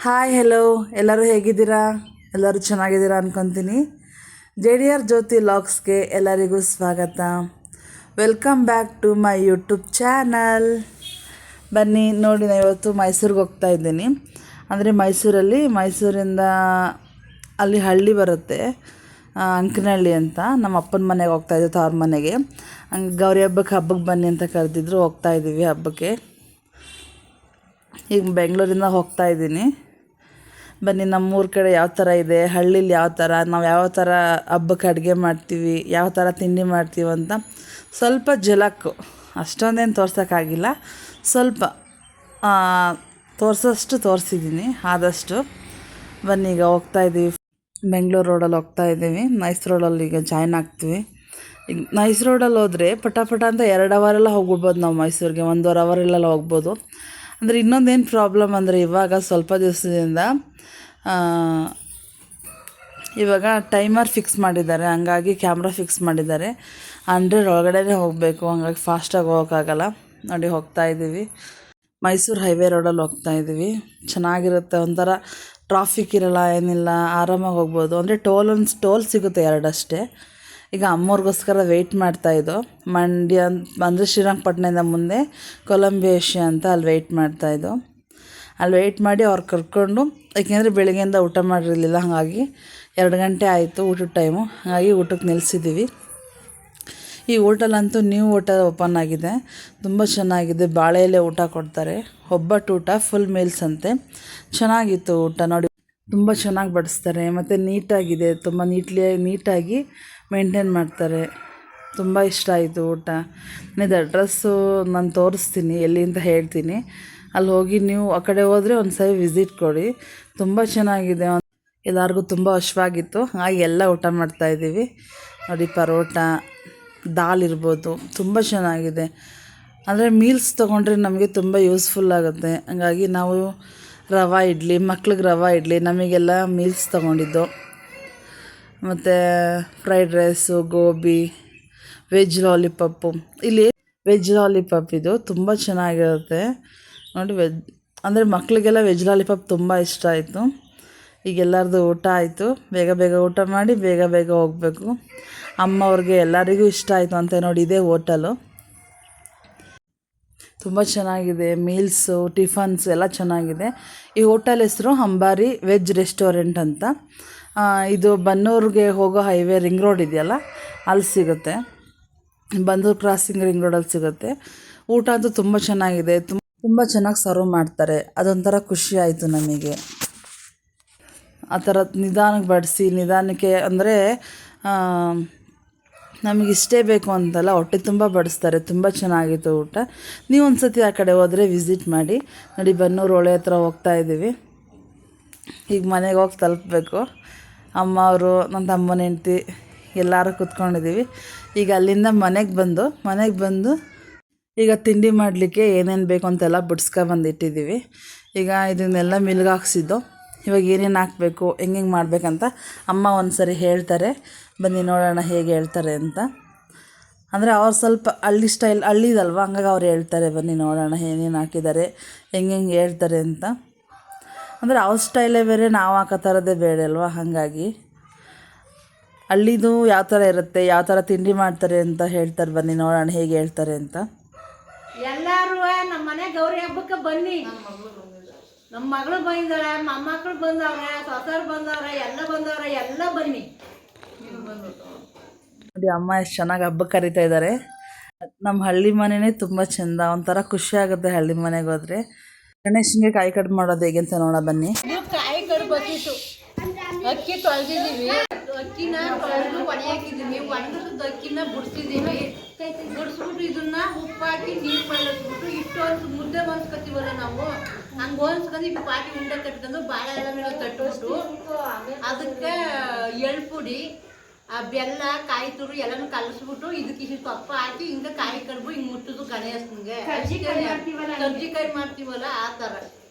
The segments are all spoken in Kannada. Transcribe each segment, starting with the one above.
ಹಾಯ್ ಹೆಲೋ ಎಲ್ಲರೂ ಹೇಗಿದ್ದೀರಾ? ಎಲ್ಲರೂ ಚೆನ್ನಾಗಿದ್ದೀರಾ ಅಂದ್ಕೊತೀನಿ. JDR ಜ್ಯೋತಿ ಲಾಗ್ಸ್ಗೆ ಎಲ್ಲರಿಗೂ ಸ್ವಾಗತ. Welcome back to my YouTube channel. ಬನ್ನಿ ನೋಡಿ, ನಾನು ಇವತ್ತು ಮೈಸೂರಿಗೆ ಹೋಗ್ತಾ ಇದ್ದೀನಿ. ಅಂದರೆ ಮೈಸೂರಿಂದ ಅಲ್ಲಿ ಹಳ್ಳಿ ಬರುತ್ತೆ, ಅಂಕನಹಳ್ಳಿ ಅಂತ. ನಮ್ಮ ಅಪ್ಪನ ಮನೆಗೆ ಹೋಗ್ತಾಯಿದ್ದೆ, ತವ್ರ ಮನೆಗೆ. ಹಂಗೆ ಗೌರಿ ಹಬ್ಬಕ್ಕೆ ಬನ್ನಿ ಅಂತ ಕರೆದಿದ್ರು, ಹೋಗ್ತಾಯಿದ್ದೀವಿ ಹಬ್ಬಕ್ಕೆ. ಈಗ ಬೆಂಗಳೂರಿಂದ ಹೋಗ್ತಾ ಇದ್ದೀನಿ. ಬನ್ನಿ, ನಮ್ಮೂರ ಕಡೆ ಯಾವ ಥರ ಇದೆ, ಹಳ್ಳೀಲಿ ಯಾವ ಥರ, ನಾವು ಯಾವ ಥರ ಹಬ್ಬಕ್ಕೆ ಅಡುಗೆ ಮಾಡ್ತೀವಿ, ಯಾವ ಥರ ತಿಂಡಿ ಮಾಡ್ತೀವಿ ಅಂತ ಸ್ವಲ್ಪ ಝಲಕ್ಕು, ಅಷ್ಟೊಂದೇನು ತೋರ್ಸೋಕ್ಕಾಗಿಲ್ಲ, ಸ್ವಲ್ಪ ತೋರಿಸೋಷ್ಟು ತೋರಿಸಿದ್ದೀನಿ ಆದಷ್ಟು. ಬನ್ನಿ, ಈಗ ಹೋಗ್ತಾಯಿದ್ದೀವಿ, ಬೆಂಗಳೂರು ರೋಡಲ್ಲಿ ಹೋಗ್ತಾಯಿದ್ದೀವಿ. ನೈಸ್ ರೋಡಲ್ಲಿ ಈಗ ಜಾಯ್ನ್ ಆಗ್ತೀವಿ. ಈಗ ನೈಸ್ ರೋಡಲ್ಲಿ ಹೋದರೆ ಪಟ ಅಂತ 2 ಅವರೆಲ್ಲ ಹೋಗ್ಬಿಡ್ಬೋದು ನಾವು ಮೈಸೂರಿಗೆ, 1.5 ಅವರೆಲ್ಲ ಹೋಗ್ಬೋದು. ಅಂದರೆ ಇನ್ನೊಂದೇನು ಪ್ರಾಬ್ಲಮ್ ಅಂದರೆ, ಇವಾಗ ಸ್ವಲ್ಪ ದಿವಸದಿಂದ ಇವಾಗ ಟೈಮರ್ ಫಿಕ್ಸ್ ಮಾಡಿದ್ದಾರೆ, ಹಂಗಾಗಿ ಕ್ಯಾಮ್ರಾ ಫಿಕ್ಸ್ ಮಾಡಿದ್ದಾರೆ. 100 ಒಳಗಡೆ ಹೋಗಬೇಕು, ಹಂಗಾಗಿ ಫಾಸ್ಟಾಗಿ ಹೋಗೋಕ್ಕಾಗಲ್ಲ. ನೋಡಿ, ಹೋಗ್ತಾಯಿದ್ದೀವಿ. ಮೈಸೂರು ಹೈವೇ ರೋಡಲ್ಲಿ ಹೋಗ್ತಾಯಿದ್ದೀವಿ. ಚೆನ್ನಾಗಿರುತ್ತೆ, ಒಂಥರ ಟ್ರಾಫಿಕ್ ಇರೋಲ್ಲ, ಏನಿಲ್ಲ, ಆರಾಮಾಗಿ ಹೋಗ್ಬೋದು. ಅಂದರೆ ಟೋಲ್ ಸಿಗುತ್ತೆ 2 ಅಷ್ಟೇ. ಈಗ ಅಮ್ಮವ್ರಿಗೋಸ್ಕರ ವೆಯ್ಟ್ ಮಾಡ್ತಾಯಿದ್ದೋ, ಮಂಡ್ಯ ಅಂದರೆ ಶ್ರೀರಂಗಪಟ್ಟಣದಿಂದ ಮುಂದೆ ಕೊಲಂಬಿಯಾ ಏಷ್ಯಾ ಅಂತ ಅಲ್ಲಿ ವೆಯ್ಟ್ ಮಾಡ್ತಾಯಿದ್ದೋ. ಅಲ್ಲಿ ವೆಯ್ಟ್ ಮಾಡಿ ಅವ್ರು ಕರ್ಕೊಂಡು, ಏಕೆಂದರೆ ಬೆಳಗ್ಗೆಯಿಂದ ಊಟ ಮಾಡಿರಲಿಲ್ಲ, ಹಾಗಾಗಿ 2 ಗಂಟೆ ಆಯಿತು ಊಟದ ಟೈಮು, ಹಾಗಾಗಿ ಊಟಕ್ಕೆ ನಿಲ್ಲಿಸಿದ್ದೀವಿ. ಈ ಹೋಟೆಲಂತೂ ನ್ಯೂ ಹೋಟೆಲ್ ಓಪನ್ ಆಗಿದೆ, ತುಂಬ ಚೆನ್ನಾಗಿದೆ. ಬಾಳೆ ಎಲೆ ಊಟ ಕೊಡ್ತಾರೆ, ಒಬ್ಬಟ್ಟು ಊಟ, ಫುಲ್ ಮೀಲ್ಸ್ ಅಂತೆ. ಚೆನ್ನಾಗಿತ್ತು ಊಟ. ನೋಡಿ, ತುಂಬ ಚೆನ್ನಾಗಿ ಬಡಿಸ್ತಾರೆ, ಮತ್ತು ನೀಟಾಗಿದೆ, ತುಂಬ ನೀಟಾಗಿ ಮೇಂಟೈನ್ ಮಾಡ್ತಾರೆ. ತುಂಬ ಇಷ್ಟ ಆಯಿತು ಊಟ. ಇದು ಅಡ್ರೆಸ್ಸು ನಾನು ತೋರಿಸ್ತೀನಿ, ಎಲ್ಲಿ ಅಂತ ಹೇಳ್ತೀನಿ. ಅಲ್ಲಿ ಹೋಗಿ ನೀವು ಆ ಕಡೆ ಹೋದರೆ ಒಂದು ಸರಿ ವಿಸಿಟ್ ಕೊಡಿ, ತುಂಬ ಚೆನ್ನಾಗಿದೆ. ಎಲ್ಲರಿಗೂ ತುಂಬ ಹಶ್ವಾಗಿತ್ತು, ಹಾಗೆ ಎಲ್ಲ ಊಟ ಮಾಡ್ತಾಯಿದ್ದೀವಿ. ನೋಡಿ, ಪರೋಟ, ದಾಲ್ ಇರ್ಬೋದು, ತುಂಬ ಚೆನ್ನಾಗಿದೆ. ಅಂದರೆ ಮೀಲ್ಸ್ ತೊಗೊಂಡ್ರೆ ನಮಗೆ ತುಂಬ ಯೂಸ್ಫುಲ್ ಆಗುತ್ತೆ. ಹಂಗಾಗಿ ನಾವು ರವೆ ಇಡ್ಲಿ, ಮಕ್ಳಿಗೆ ರವೆ ಇಡ್ಲಿ, ನಮಗೆಲ್ಲ ಮೀಲ್ಸ್ ತೊಗೊಂಡಿದ್ದು. ಮತ್ತು fried rice, gobi, veg lollipop. ಇಲ್ಲಿ ವೆಜ್ ಲಾಲಿಪಪ್ ಇದು ತುಂಬ ಚೆನ್ನಾಗಿರುತ್ತೆ. ನೋಡಿ, ಅಂದರೆ ಮಕ್ಕಳಿಗೆಲ್ಲ ವೆಜ್ ಲಾಲಿಪಪ್ ತುಂಬ ಇಷ್ಟ ಆಯಿತು. ಈಗ ಎಲ್ಲರದು ಊಟ ಆಯಿತು, ಬೇಗ ಊಟ ಮಾಡಿ ಬೇಗ ಹೋಗಬೇಕು. ಅಮ್ಮವ್ರಿಗೆ ಎಲ್ಲರಿಗೂ ಇಷ್ಟ ಆಯಿತು ಅಂತ. ನೋಡಿ, ಇದೇ ಹೋಟೆಲು, ತುಂಬ ಚೆನ್ನಾಗಿದೆ. ಮೀಲ್ಸು, ಟಿಫನ್ಸ್ ಎಲ್ಲ ಚೆನ್ನಾಗಿದೆ. ಈ ಹೋಟೆಲ್ ಹೆಸರು ಅಂಬಾರಿ ವೆಜ್ ರೆಸ್ಟೋರೆಂಟ್ ಅಂತ. ಇದು ಬನ್ನೂರಿಗೆ ಹೋಗೋ ಹೈವೇ ರಿಂಗ್ ರೋಡ್ ಇದೆಯಲ್ಲ, ಅಲ್ಲಿ ಸಿಗುತ್ತೆ. ಬನ್ನೂರು ಕ್ರಾಸಿಂಗ್ ರಿಂಗ್ ರೋಡಲ್ಲಿ ಸಿಗುತ್ತೆ. ಊಟ ಅಂತೂ ತುಂಬ ಚೆನ್ನಾಗಿದೆ, ತುಂಬ ಚೆನ್ನಾಗಿ ಸರ್ವ್ ಮಾಡ್ತಾರೆ. ಅದೊಂಥರ ಖುಷಿ ಆಯಿತು ನಮಗೆ. ಆ ಥರ ನಿಧಾನಕ್ಕೆ ಬಡಿಸಿ, ನಿಧಾನಕ್ಕೆ ಅಂದರೆ ನಮಗಿಷ್ಟೇ ಬೇಕು ಅಂತಲ್ಲ, ಹೊಟ್ಟೆ ತುಂಬ ಬಡಿಸ್ತಾರೆ. ತುಂಬ ಚೆನ್ನಾಗಿತ್ತು ಊಟ. ನೀವು ಒಂದು ಸತಿ ಆ ಕಡೆ ಹೋದರೆ ವಿಸಿಟ್ ಮಾಡಿ. ನೋಡಿ, ಬನ್ನೂರು ಹೊಳೆ ಹತ್ರ ಹೋಗ್ತಾಯಿದ್ದೀವಿ. ಈಗ ಮನೆಗೆ ಹೋಗಿ ತಲುಪಬೇಕು. ಅಮ್ಮ ಅವರು, ನನ್ನ ತಮ್ಮನ ಹೆಂಡ್ತಿ ಎಲ್ಲರೂ ಕೂತ್ಕೊಂಡಿದ್ದೀವಿ. ಈಗ ಅಲ್ಲಿಂದ ಮನೆಗೆ ಬಂದು ಈಗ ತಿಂಡಿ ಮಾಡಲಿಕ್ಕೆ ಏನೇನು ಬೇಕು ಅಂತೆಲ್ಲ ಬಿಡಿಸ್ಕೊಬಂದಿಟ್ಟಿದ್ದೀವಿ. ಈಗ ಇದನ್ನೆಲ್ಲ ಮಿಲ್ಗೆ ಹಾಕ್ಸಿದ್ದು. ಇವಾಗ ಏನೇನು ಹಾಕಬೇಕು, ಹೆಂಗೆ ಮಾಡಬೇಕಂತ ಅಮ್ಮ ಒಂದು ಸರಿ ಹೇಳ್ತಾರೆ. ಬನ್ನಿ ನೋಡೋಣ ಹೇಗೆ ಹೇಳ್ತಾರೆ ಅಂತ. ಅಂದರೆ ಅವ್ರು ಸ್ವಲ್ಪ ಹಳ್ಳಿ ಸ್ಟೈಲ್, ಹಳ್ಳಿದಲ್ವ, ಹಂಗಾಗಿ ಅವ್ರು ಹೇಳ್ತಾರೆ. ಬನ್ನಿ ನೋಡೋಣ ಏನೇನು ಹಾಕಿದ್ದಾರೆ, ಹೆಂಗೆ ಹೇಳ್ತಾರೆ ಅಂತ. ಅಂದರೆ ಅವ್ರ ಸ್ಟೈಲೇ ಬೇರೆ, ನಾವು ಹಾಕೋ ಥರದೇ ಬೇರೆ ಅಲ್ವ, ಹಾಗಾಗಿ ಹಳ್ಳಿದು ಯಾವ ಥರ ಇರುತ್ತೆ, ಯಾವ ಥರ ತಿಂಡಿ ಮಾಡ್ತಾರೆ ಅಂತ ಹೇಳ್ತಾರೆ. ಬನ್ನಿ ನೋಡೋಣ ಹೇಗೆ ಹೇಳ್ತಾರೆ ಅಂತ. ಎಲ್ಲರೂ ನಮ್ಮ ಮನೆ ಗೌರಿ ಹಬ್ಬಕ್ಕೆ ಬನ್ನಿ. ನಮ್ಮ ಮಗಳು ಬಂದಿದ್ದಾಳೆ, ಮೊಮ್ಮಕ್ಕಳು ಬಂದವ್ರೆ, ಸೊಸರು ಬಂದವ್ರೆ, ಎಲ್ಲ ಬನ್ನಿ. ನೋಡಿ, ಅಮ್ಮ ಎಷ್ಟು ಚೆನ್ನಾಗಿ ಹಬ್ಬಕ್ಕೆ ಕರಿತಾ ಇದ್ದಾರೆ. ನಮ್ಮ ಹಳ್ಳಿ ಮನೆಯೇ ತುಂಬ ಚೆಂದ, ಒಂಥರ ಖುಷಿ ಆಗುತ್ತೆ ಹಳ್ಳಿ ಮನೆಗೆ ಹೋದರೆ. ಗಣೇಶನಿಗೆ ಕಾಯಿ ಕಟ್ ಮಾಡೋದು ಹೇಗೆ ಅಂತ ನೋಡ ಬನ್ನಿ. ಕಾಯಿ ಕಡ್ಬೇಕಿತ್ತು, ಅಕ್ಕಿ ತೊಳೆದಿದ್ದೀವಿ, ಅಕ್ಕಿನ ತೊಳೆದು ಒಣಗಿ ಹಾಕಿದ್ದೀವಿ, ಒಣಗಿಸಿದ ಅಕ್ಕಿನ ಬಿಡಿಸಿದ್ದೀವಿ. ಬಿಡಿಸ್ಬಿಟ್ಟು ಇದನ್ನ ಉಪ್ಪು ಹಾಕಿ ನೀರು ಮೈಲಿಸ್ಬಿಟ್ಟು ಇಷ್ಟೊಂದು ಮುದ್ದೆ ಹೊಂದ್ಕೊತೀವಲ್ಲ ನಾವು, ಹಂಗೆ ಹೊಂದ್ಸ್ಕೊಂಡು ಈ ಪಾಟಿ ಉಂಡೆ ಕಟ್ಕೊಂಡು ಬಾಳೆ ಎಲೆ ಮೇಲೆ ತಟ್ಟಿಬಿಟ್ಟು ಅದಕ್ಕೆ ಎಳ್ಳು ಪುಡಿ, ಬೆಲ್ಲ, ಕಾಯಿ ತುರು ಎಲ್ಲನೂ ಕಲಸ್ಬಿಟ್ಟು ಇದಕ್ಕೆ ಇಷ್ಟು ಸೊಪ್ಪು ಹಾಕಿ ಹಿಂಗೆ ಕಾಯಿ ಕಡ್ಬು ಹಿಂಗೆ ಮುಟ್ಟುದು ಗಣೇಶನಿಗೆ ಕರ್ಜಿಕಾಯಿ ಮಾಡ್ತೀವಲ್ಲ ಆ ಥರ.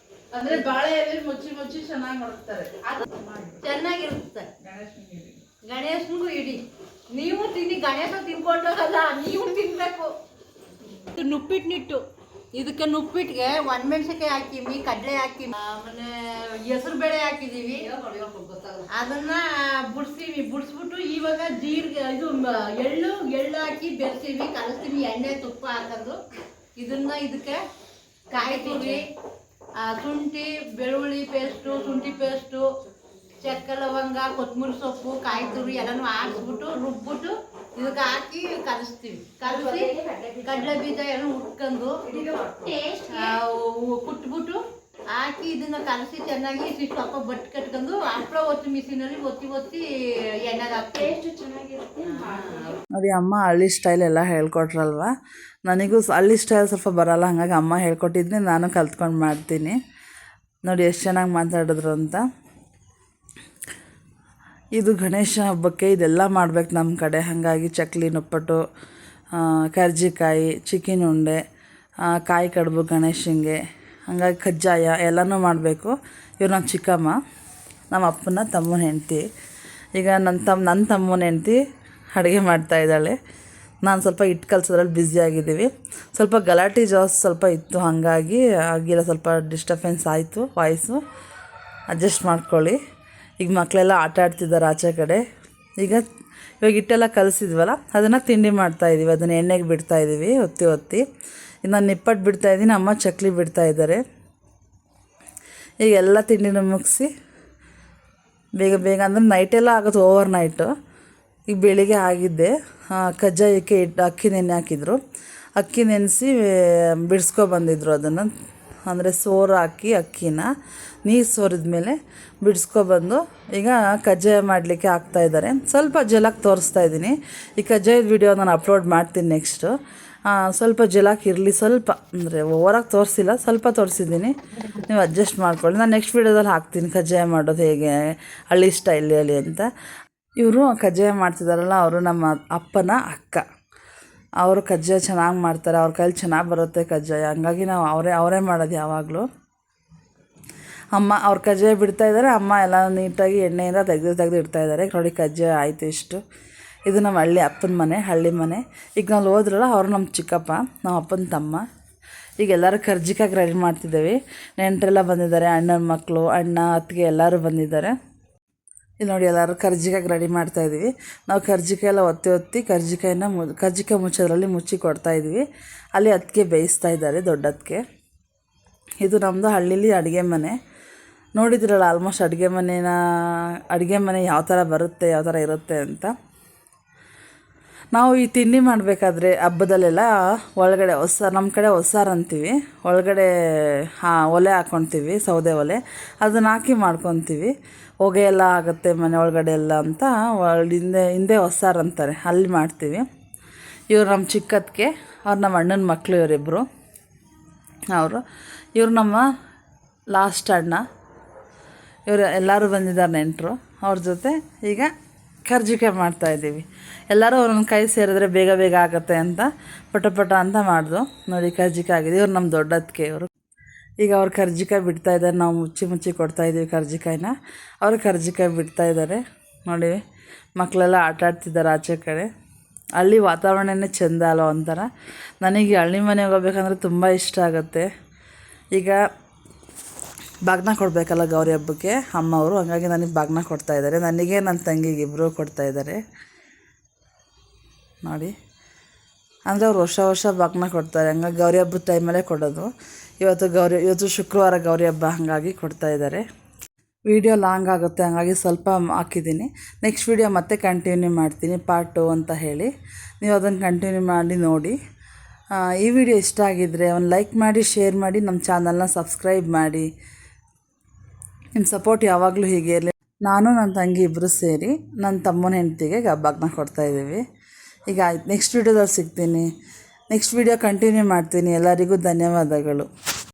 ಅಂದರೆ ಬಾಳೆ ಎಲೆ ಮುಚ್ಚಿ ಚೆನ್ನಾಗಿ ಮಾಡ್ತಾರೆ, ಚೆನ್ನಾಗಿರುತ್ತೆ. ಗಣೇಶನಿಗೂ ಇಡಿ, ನೀವು ತಿನ್ನಿ. ಗಣೇಶ ತಿನ್ಕೊಂಡೋಗಲ್ಲ, ನೀವು ತಿನ್ಬೇಕು. ನುಪ್ಪಿಟ್ಟು ಇದಕ್ಕೆ ನುಪ್ಪಿಟ್ಟಿಗೆ ಒಣಮೆಣ್ಸಿಕಾಯಿ ಹಾಕಿಮಿ, ಕಡಲೆ ಹಾಕಿಮಿ, ಆಮೇಲೆ ಹೆಸರು ಬೇಳೆ ಹಾಕಿದೀವಿ, ಅದನ್ನ ಬಿಡಿಸ್ಬಿಟ್ಟು ಇವಾಗ ಜೀರಿಗೆ ಎಳ್ಳು ಹಾಕಿ ಬೆರೆಸ್ತೀವಿ, ಕಲಿಸ್ತೀವಿ, ಎಣ್ಣೆ ತುಪ್ಪ ಹಾಕೋದು. ಇದಕ್ಕೆ ಕಾಯಿ ತುರಿ, ಶುಂಠಿ ಬೆಳ್ಳುಳ್ಳಿ ಪೇಸ್ಟು, ಶುಂಠಿ ಪೇಸ್ಟು, ಚಕ್ಕೆ ಲವಂಗ, ಕೊತ್ತಂಬರಿ ಸೊಪ್ಪು, ಕಾಯಿ ತುರಿ ಎಲ್ಲನೂ ಹಾಕ್ಸ್ಬಿಟ್ಟು ರುಬ್ಬಿಟ್ಟು ಇದಕ್ಕೆ ಹಾಕಿ ಕಲಿಸ್ತೀವಿ. ಕಲಸಿ ಕಡಲೆ ಬೀಜ ಎಲ್ಲ ಹುಟ್ಕೊಂಡು ಕುಟ್ಬಿಟ್ಟು ಹಾಕಿ ಇದನ್ನ ಕಲಸಿ ಚೆನ್ನಾಗಿ ಸ್ವಲ್ಪ ಬಟ್ ಕಟ್ಕೊಂಡು ಹಪ್ಪಳ ಒತ್ತಿ ಮಿಷಿನಲ್ಲಿ ಒತ್ತಿ ಎಣ್ಣೆಗೆ ಹಾಕ್ತೀವಿ. ನೋಡಿ ಅಮ್ಮ ಹಳ್ಳಿ ಸ್ಟೈಲ್ ಎಲ್ಲ ಹೇಳ್ಕೊಟ್ರಲ್ವ, ನನಗೂ ಹಳ್ಳಿ ಸ್ಟೈಲ್ ಸ್ವಲ್ಪ ಬರಲ್ಲ, ಹಾಗಾಗಿ ಅಮ್ಮ ಹೇಳ್ಕೊಟ್ಟಿದ್ದೆ ನಾನು ಕಲ್ತ್ಕೊಂಡು ಮಾಡ್ತೀನಿ. ನೋಡಿ ಎಷ್ಟು ಚೆನ್ನಾಗಿ ಮಾತಾಡಿದ್ರು ಅಂತ. ಇದು ಗಣೇಶ ಹಬ್ಬಕ್ಕೆ ಇದೆಲ್ಲ ಮಾಡ್ಬೇಕು ನಮ್ಮ ಕಡೆ, ಹಾಗಾಗಿ ಚಕ್ಲಿ, ನಿಪ್ಪಟ್ಟು, ಕರ್ಜಿಕಾಯಿ, ಚಿಕನ್ ಉಂಡೆ, ಕಾಯಿ ಕಡುಬು ಗಣೇಶನಿಗೆ, ಹಾಗಾಗಿ ಕಜ್ಜಾಯ ಎಲ್ಲನೂ ಮಾಡಬೇಕು. ಇವ್ರು ನಮ್ಮ ಚಿಕ್ಕಮ್ಮ, ನಮ್ಮ ಅಪ್ಪನ ತಮ್ಮನ ಹೆಂಡತಿ. ಈಗ ನನ್ನ ತಮ್ಮನ ಹೆಂಡತಿ ಅಡುಗೆ ಮಾಡ್ತಾಯಿದ್ದಾಳೆ. ನಾನು ಸ್ವಲ್ಪ ಹಿಟ್ಟು ಕಲ್ಸೋದ್ರಲ್ಲಿ ಬ್ಯುಸಿಯಾಗಿದ್ದೀವಿ. ಸ್ವಲ್ಪ ಗಲಾಟೆ ಜಾಸ್ತಿ ಸ್ವಲ್ಪ ಇತ್ತು, ಹಾಗಾಗಿ ಆಗಿಲ್ಲ, ಸ್ವಲ್ಪ ಡಿಸ್ಟರ್ಬೆನ್ಸ್ ಆಯಿತು, ವಾಯ್ಸು ಅಡ್ಜಸ್ಟ್ ಮಾಡ್ಕೊಳ್ಳಿ. ಈಗ ಮಕ್ಕಳೆಲ್ಲ ಆಟ ಆಡ್ತಿದ್ದಾರೆ ಆಚೆ ಕಡೆ. ಇವಾಗ ಹಿಟ್ಟೆಲ್ಲ ಕಲಸಿದ್ವಲ್ಲ ಅದನ್ನು ತಿಂಡಿ ಮಾಡ್ತಾಯಿದ್ದೀವಿ, ಅದನ್ನು ಎಣ್ಣೆಗೆ ಬಿಡ್ತಾಯಿದ್ದೀವಿ ಒತ್ತಿ. ಇನ್ನು ನಾನು ನಿಪ್ಪಟ್ಟು ಬಿಡ್ತಾಯಿದ್ದೀನಿ, ಅಮ್ಮ ಚಕ್ಲಿ ಬಿಡ್ತಾಯಿದ್ದಾರೆ. ಈಗ ಎಲ್ಲ ತಿಂಡಿನೂ ಮುಗಿಸಿ ಬೇಗ ಅಂದರೆ ನೈಟೆಲ್ಲ ಆಗುತ್ತೆ, ಓವರ್ ನೈಟು. ಈಗ ಬೆಳಿಗ್ಗೆ ಆಗಿದ್ದೆ. ಕಜ್ಜಾಯಕ್ಕೆ ಅಕ್ಕಿ ನೆನೆ ಹಾಕಿದ್ರು, ಅಕ್ಕಿ ನೆನೆಸಿ ಬಿಡಿಸ್ಕೊಬಂದಿದ್ರು ಅದನ್ನು, ಅಂದರೆ ಸೋರು ಹಾಕಿ ಅಕ್ಕಿನ ನೀರು ಸೋರಿದ ಮೇಲೆ ಬಿಡಿಸ್ಕೊಬಂದು ಈಗ ಕಜ್ಜಾಯ ಮಾಡಲಿಕ್ಕೆ ಹಾಕ್ತಾಯಿದ್ದಾರೆ. ಸ್ವಲ್ಪ ಜಲಕ್ಕೆ ತೋರಿಸ್ತಾ ಇದ್ದೀನಿ. ಈ ಕಜ್ಜಾಯದ ವಿಡಿಯೋ ನಾನು ಅಪ್ಲೋಡ್ ಮಾಡ್ತೀನಿ ನೆಕ್ಸ್ಟು. ಸ್ವಲ್ಪ ಜಲಕ್ಕೆ ಇರಲಿ, ಸ್ವಲ್ಪ ಅಂದರೆ ಓವರಾಗಿ ತೋರಿಸಿಲ್ಲ, ಸ್ವಲ್ಪ ತೋರಿಸಿದ್ದೀನಿ, ನೀವು ಅಡ್ಜಸ್ಟ್ ಮಾಡ್ಕೊಳ್ಳಿ. ನಾನು ನೆಕ್ಸ್ಟ್ ವೀಡಿಯೋದಲ್ಲಿ ಹಾಕ್ತೀನಿ ಕಜ್ಜಾಯ ಮಾಡೋದು ಹೇಗೆ ಹಳ್ಳಿ ಸ್ಟೈಲಲ್ಲಿ ಅಂತ. ಇವರು ಕಜ್ಜಾಯ ಮಾಡ್ತಿದ್ದಾರಲ್ಲ, ಅವರು ನಮ್ಮ ಅಪ್ಪನ ಅಕ್ಕ. ಅವರು ಕಜ್ಜಾಯ ಚೆನ್ನಾಗಿ ಮಾಡ್ತಾರೆ, ಅವ್ರ ಕೈಲಿ ಚೆನ್ನಾಗಿ ಬರುತ್ತೆ ಕಜ್ಜಾಯ, ಹಂಗಾಗಿ ನಾವು ಅವರೇ ಮಾಡೋದು ಯಾವಾಗಲೂ. ಅಮ್ಮ ಅವ್ರ ಕಜ್ಜಾಯ ಬಿಡ್ತಾಯಿದ್ದಾರೆ, ಅಮ್ಮ ಎಲ್ಲ ನೀಟಾಗಿ ಎಣ್ಣೆಯಿಂದ ತೆಗೆದು ಇಡ್ತಾಯಿದ್ದಾರೆ. ನೋಡಿ ಕಜ್ಜಾಯ ಆಯಿತು ಇಷ್ಟು. ಇದು ನಮ್ಮ ಅಪ್ಪನ ಮನೆ, ಹಳ್ಳಿ ಮನೆ. ಈಗ ನಾವು ಹೋದ್ರಲ್ಲ, ಅವರು ನಮ್ಮ ಚಿಕ್ಕಪ್ಪ, ನಮ್ಮ ಅಪ್ಪನ ತಮ್ಮ. ಈಗ ಎಲ್ಲರೂ ಕರ್ಜಿಕಾಯಿಗೆ ರೆಡಿ ಮಾಡ್ತಿದ್ದೇವೆ. ನೆಂಟರೆಲ್ಲ ಬಂದಿದ್ದಾರೆ, ಅಣ್ಣನ ಮಕ್ಕಳು, ಅಣ್ಣ, ಅತ್ತಿಗೆ ಎಲ್ಲರೂ ಬಂದಿದ್ದಾರೆ. ಇಲ್ಲಿ ನೋಡಿ ಎಲ್ಲರೂ ಕರ್ಜಿಕಾಯಿಗೆ ರೆಡಿ ಮಾಡ್ತಾಯಿದ್ದೀವಿ. ನಾವು ಕರ್ಜಿಕಾಯಿ ಎಲ್ಲ ಒತ್ತಿ ಕರ್ಜಿಕಾಯಿ ಮುಚ್ಚೋದ್ರಲ್ಲಿ ಮುಚ್ಚಿ ಕೊಡ್ತಾಯಿದ್ವಿ. ಅಲ್ಲಿ ಅತ್ತಿಗೆ ಬೇಯಿಸ್ತಾ ಇದ್ದಾರೆ, ದೊಡ್ಡ ಅತ್ತಿಗೆ. ಇದು ನಮ್ಮದು ಹಳ್ಳೀಲಿ ಅಡುಗೆ ಮನೆ. ನೋಡಿದ್ರಲ್ಲ ಆಲ್ಮೋಸ್ಟ್ ಅಡುಗೆ ಮನೆ ಯಾವ ಥರ ಬರುತ್ತೆ, ಯಾವ ಥರ ಇರುತ್ತೆ ಅಂತ. ನಾವು ಈ ತಿಂಡಿ ಮಾಡಬೇಕಾದ್ರೆ ಹಬ್ಬದಲ್ಲೆಲ್ಲ ಒಳಗಡೆ ನಮ್ಮ ಕಡೆ ಹೊಸಾರು ಅಂತೀವಿ, ಒಳಗಡೆ ಒಲೆ ಹಾಕ್ಕೊತೀವಿ, ಸೌದೆ ಒಲೆ, ಅದನ್ನು ಹಾಕಿ ಮಾಡ್ಕೊತೀವಿ. ಹೊಗೆ ಎಲ್ಲ ಆಗುತ್ತೆ ಮನೆ ಒಳಗಡೆ ಎಲ್ಲ ಅಂತ ಹಿಂದೆ ಹೊಸಾರು ಅಂತಾರೆ, ಅಲ್ಲಿ ಮಾಡ್ತೀವಿ. ಇವರು ನಮ್ಮ ಚಿಕ್ಕತ್ತಿಗೆ, ಅವ್ರು ನಮ್ಮ ಅಣ್ಣನ ಮಕ್ಕಳು, ಇವರಿಬ್ಬರು. ಇವರು ನಮ್ಮ ಲಾಸ್ಟ್ ಅಣ್ಣ. ಇವರು ಎಲ್ಲರೂ ಬಂದಿದ್ದಾರೆ ನೆಂಟರು, ಅವ್ರ ಜೊತೆ ಈಗ ಕರ್ಜಿಕಾಯಿ ಮಾಡ್ತಾಯಿದ್ದೀವಿ. ಎಲ್ಲರೂ ಒಂದೊಂದು ಕೈ ಸೇರಿದ್ರೆ ಬೇಗ ಆಗುತ್ತೆ ಅಂತ ಪಟ ಅಂತ ಮಾಡಿದ್ರು. ನೋಡಿ ಕರ್ಜಿಕಾಯಿ ಆಗಿದೆ. ಇವ್ರು ನಮ್ಮ ದೊಡ್ಡದಕ್ಕೆ ಇವರು. ಈಗ ಅವ್ರು ಕರ್ಜಿಕಾಯಿ ಬಿಡ್ತಾಯಿದ್ದಾರೆ, ನಾವು ಮುಚ್ಚಿ ಕೊಡ್ತಾಯಿದ್ದೀವಿ ಕರ್ಜಿಕಾಯಿನ. ಅವರು ಕರ್ಜಿಕಾಯಿ ಬಿಡ್ತಾಯಿದ್ದಾರೆ. ನೋಡಿ ಮಕ್ಕಳೆಲ್ಲ ಆಟ ಆಡ್ತಿದ್ದಾರೆ ಆಚೆ ಕಡೆ. ಹಳ್ಳಿ ವಾತಾವರಣನೇ ಚೆಂದ ಅಲ್ಲ ಒಂಥರ. ನನಗೆ ಹಳ್ಳಿ ಮನೆಗೆ ಹೋಗ್ಬೇಕಂದ್ರೆ ತುಂಬ ಇಷ್ಟ ಆಗುತ್ತೆ. ಈಗ ಬಾಗ್ನ ಕೊಡಬೇಕಲ್ಲ ಗೌರಿ ಹಬ್ಬಕ್ಕೆ ಅಮ್ಮವರು, ಹಾಗಾಗಿ ನನಗೆ ಬಾಗ್ನ ಕೊಡ್ತಾಯಿದ್ದಾರೆ. ನನಗೆ ನನ್ನ ತಂಗಿಗೆ ಇಬ್ಬರು ಕೊಡ್ತಾಯಿದ್ದಾರೆ. ನೋಡಿ ಅಂದರೆ ಅವ್ರು ವರ್ಷ ಬಾಗ್ನ ಕೊಡ್ತಾರೆ, ಹಂಗಾಗಿ ಗೌರಿ ಹಬ್ಬದ ಟೈಮಲ್ಲೇ ಕೊಡೋದು. ಇವತ್ತು ಶುಕ್ರವಾರ ಗೌರಿ ಹಬ್ಬ, ಹಾಗಾಗಿ ಕೊಡ್ತಾಯಿದ್ದಾರೆ. ವಿಡಿಯೋ ಲಾಂಗ್ ಆಗುತ್ತೆ, ಹಾಗಾಗಿ ಸ್ವಲ್ಪ ಹಾಕಿದ್ದೀನಿ. ನೆಕ್ಸ್ಟ್ ವಿಡಿಯೋ ಮತ್ತೆ ಕಂಟಿನ್ಯೂ ಮಾಡ್ತೀನಿ, ಪಾರ್ಟ್ 2 ಅಂತ ಹೇಳಿ. ನೀವು ಅದನ್ನು ಕಂಟಿನ್ಯೂ ಮಾಡಿ ನೋಡಿ. ಈ ವಿಡಿಯೋ ಇಷ್ಟ ಆಗಿದ್ದರೆ ಒಂದು ಲೈಕ್ ಮಾಡಿ, ಶೇರ್ ಮಾಡಿ, ನಮ್ಮ ಚಾನಲ್ನ ಸಬ್ಸ್ಕ್ರೈಬ್ ಮಾಡಿ. ನಿಮ್ಮ ಸಪೋರ್ಟ್ ಯಾವಾಗಲೂ ಹೀಗೆ ಇರಲಿ. ನಾನು ನನ್ನ ತಂಗಿ ಇಬ್ಬರು ಸೇರಿ ನನ್ನ ತಮ್ಮನ ಹೆಂಡತಿಗೆ ಬಾಗ್ನ ಕೊಡ್ತಾಯಿದ್ದೀವಿ. ಈಗ ಆಯ್ತು, ನೆಕ್ಸ್ಟ್ ವಿಡಿಯೋದಲ್ಲಿ ಸಿಗ್ತೀನಿ. ನೆಕ್ಸ್ಟ್ ವಿಡಿಯೋ ಕಂಟಿನ್ಯೂ ಮಾಡ್ತೀನಿ. ಎಲ್ಲರಿಗೂ ಧನ್ಯವಾದಗಳು.